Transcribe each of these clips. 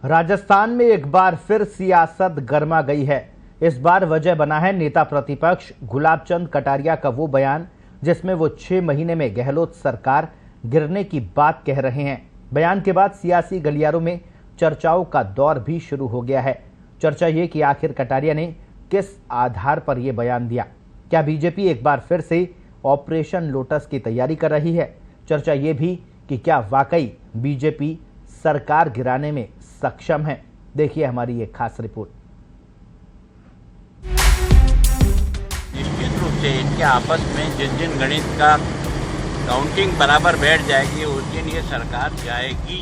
राजस्थान में एक बार फिर सियासत गर्मा गई है। इस बार वजह बना है नेता प्रतिपक्ष गुलाब चंद कटारिया का वो बयान जिसमें वो 6 महीने में गहलोत सरकार गिरने की बात कह रहे हैं। बयान के बाद सियासी गलियारों में चर्चाओं का दौर भी शुरू हो गया है। चर्चा ये कि आखिर कटारिया ने किस आधार पर यह बयान दिया। क्या बीजेपी एक बार फिर से ऑपरेशन लोटस की तैयारी कर रही है। चर्चा ये भी कि क्या वाकई बीजेपी सरकार गिराने में सक्षम है। देखिए हमारी एक खास रिपोर्ट। निश्चित रूप से इनके आपस में जिस दिन गणित का काउंटिंग बराबर बैठ जाएगी उस दिन ये सरकार जाएगी।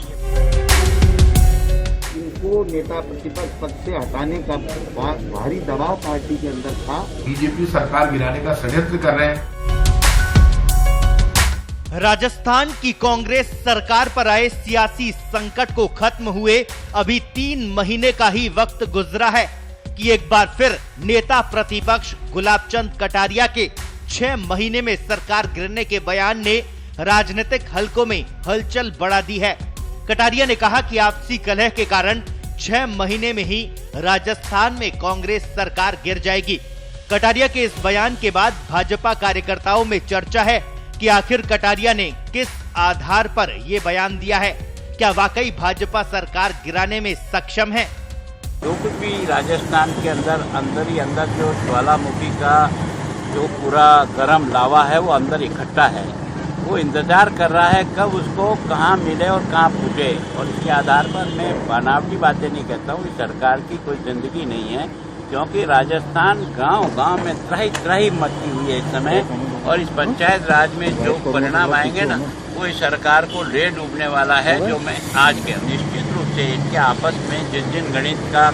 इनको नेता प्रतिपक्ष पद से हटाने का भारी दबाव पार्टी के अंदर था। बीजेपी सरकार गिराने का षड्यंत्र कर रहे हैं। राजस्थान की कांग्रेस सरकार पर आए सियासी संकट को खत्म हुए अभी 3 महीने का ही वक्त गुजरा है कि एक बार फिर नेता प्रतिपक्ष गुलाब चंद कटारिया के 6 महीने में सरकार गिरने के बयान ने राजनीतिक हलकों में हलचल बढ़ा दी है। कटारिया ने कहा कि आपसी कलह के कारण 6 महीने में ही राजस्थान में कांग्रेस सरकार गिर जाएगी। कटारिया के इस बयान के बाद भाजपा कार्यकर्ताओं में चर्चा है कि आखिर कटारिया ने किस आधार पर ये बयान दिया है। क्या वाकई भाजपा सरकार गिराने में सक्षम है। जो कुछ भी राजस्थान के अंदर ही अंदर जो ज्वालामुखी का जो पूरा गर्म लावा है वो अंदर इकट्ठा है। वो इंतजार कर रहा है कब उसको कहाँ मिले और कहाँ पूछे। और इसके आधार पर मैं बनावटी बातें नहीं कहता हूँ। इस सरकार की कोई जिंदगी नहीं है क्योंकि राजस्थान गांव-गांव में त्राही मची हुई है इस समय। और इस पंचायत राज में जो परिणाम आएंगे ना वो इस सरकार को ले डूबने वाला है। जो मैं आज कह रहा हूँ निश्चित रूप से इनके आपस में जिस दिन गणित का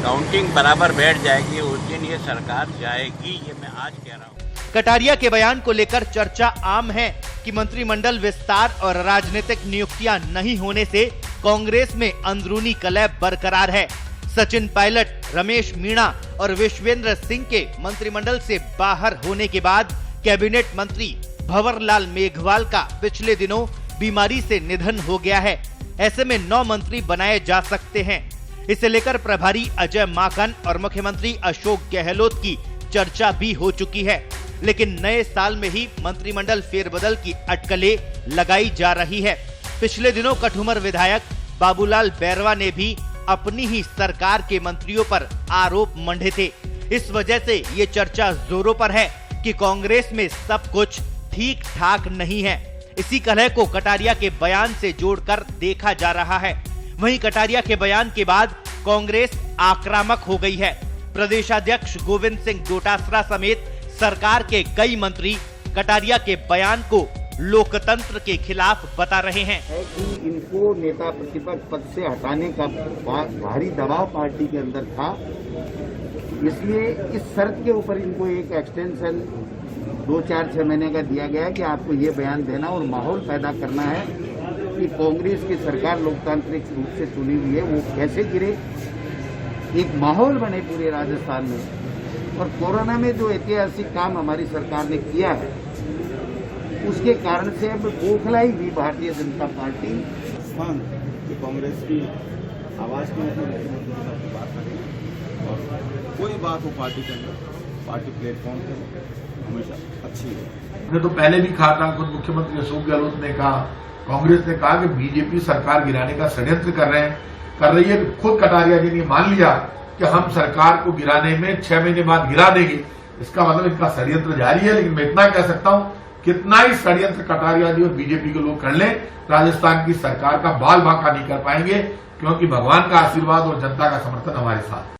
काउंटिंग बराबर बैठ जाएगी उस दिन ये सरकार जाएगी। ये मैं आज कह रहा हूँ। कटारिया के बयान को लेकर चर्चा आम है कि मंत्रिमंडल विस्तार और राजनीतिक नियुक्तियां नहीं होने से कांग्रेस में अंदरूनी कलह बरकरार है। सचिन पायलट, रमेश मीणा और विश्वेंद्र सिंह के मंत्रिमंडल से बाहर होने के बाद कैबिनेट मंत्री भंवरलाल मेघवाल का पिछले दिनों बीमारी से निधन हो गया है। ऐसे में 9 मंत्री बनाए जा सकते हैं। इसे लेकर प्रभारी अजय माकन और मुख्यमंत्री अशोक गहलोत की चर्चा भी हो चुकी है। लेकिन नए साल में ही मंत्रिमंडल फेरबदल की अटकलें लगाई जा रही है। पिछले दिनों कठुमर विधायक बाबूलाल बैरवा ने भी अपनी ही सरकार के मंत्रियों पर आरोप मंडे थे। इस वजह से ये चर्चा जोरों पर है कि कांग्रेस में सब कुछ ठीक ठाक नहीं है। इसी कलह को कटारिया के बयान से जोड़कर देखा जा रहा है। वहीं कटारिया के बयान के बाद कांग्रेस आक्रामक हो गई है। प्रदेशाध्यक्ष गोविंद सिंह डोटासरा समेत सरकार के कई मंत्री कटारिया के बयान को लोकतंत्र के खिलाफ बता रहे हैं कि इनको नेता प्रतिपक्ष पद से हटाने का भारी दबाव पार्टी के अंदर था। इसलिए इस शर्त के ऊपर इनको एक एक्सटेंशन 2-4-6 महीने का दिया गया है कि आपको ये बयान देना और माहौल पैदा करना है कि कांग्रेस की सरकार लोकतांत्रिक रूप से चुनी हुई है वो कैसे गिरे। एक माहौल बने पूरे राजस्थान में। और कोरोना में जो ऐतिहासिक काम हमारी सरकार ने किया है उसके कारण से अब बौखलाई हुई भारतीय जनता पार्टी। कांग्रेस की आवाज की बात करें और कोई बात हो पार्टी के अंदर पार्टी प्लेटफॉर्म पे हमेशा अच्छी है। मैं तो पहले भी कहा था, खुद मुख्यमंत्री अशोक गहलोत ने कहा, कांग्रेस ने कहा कि बीजेपी सरकार गिराने का षड्यंत्र कर रही है। खुद कटारिया जी ने मान लिया कि हम सरकार को गिराने में 6 महीने बाद गिरा देंगे। इसका मतलब इनका षड्यंत्र जारी है। लेकिन मैं इतना कह सकता हूं कितना ही षड्यंत्र कटारिया जी और बीजेपी के लोग कर ले, राजस्थान की सरकार का बाल बांका नहीं कर पाएंगे क्योंकि भगवान का आशीर्वाद और जनता का समर्थन हमारे साथ।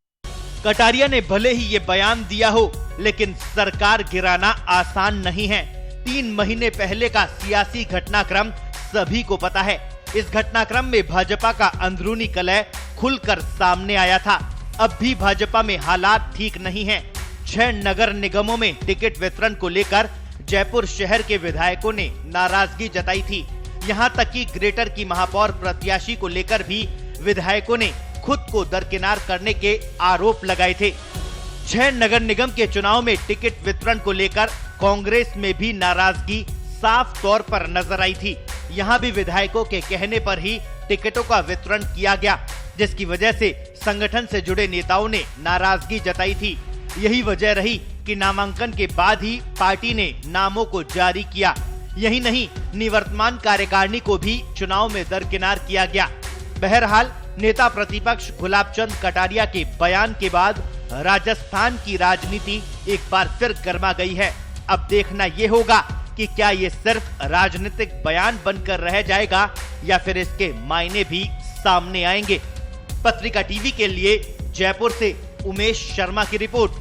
कटारिया ने भले ही ये बयान दिया हो लेकिन सरकार गिराना आसान नहीं है। 3 महीने पहले का सियासी घटनाक्रम सभी को पता है। इस घटनाक्रम में भाजपा का अंदरूनी कलह खुलकर सामने आया था। अब भी भाजपा में हालात ठीक नहीं है। 6 नगर निगमों में टिकट वितरण को लेकर जयपुर शहर के विधायकों ने नाराजगी जताई थी। यहां तक कि ग्रेटर की महापौर प्रत्याशी को लेकर भी विधायकों ने खुद को दरकिनार करने के आरोप लगाए थे। 6 नगर निगम के चुनाव में टिकट वितरण को लेकर कांग्रेस में भी नाराजगी साफ तौर पर नजर आई थी। यहां भी विधायकों के कहने पर ही टिकटों का वितरण किया गया। जिसकी वजह से संगठन से जुड़े नेताओं ने नाराजगी जताई थी। यही वजह रही कि नामांकन के बाद ही पार्टी ने नामों को जारी किया। यही नहीं, निवर्तमान कार्यकारिणी को भी चुनाव में दरकिनार किया गया। बहरहाल नेता प्रतिपक्ष गुलाब चंद कटारिया के बयान के बाद राजस्थान की राजनीति एक बार फिर गर्मा गई है। अब देखना ये होगा कि क्या ये सिर्फ राजनीतिक बयान बनकर रह जाएगा या फिर इसके मायने भी सामने आएंगे। पत्रिका टीवी के लिए जयपुर से उमेश शर्मा की रिपोर्ट।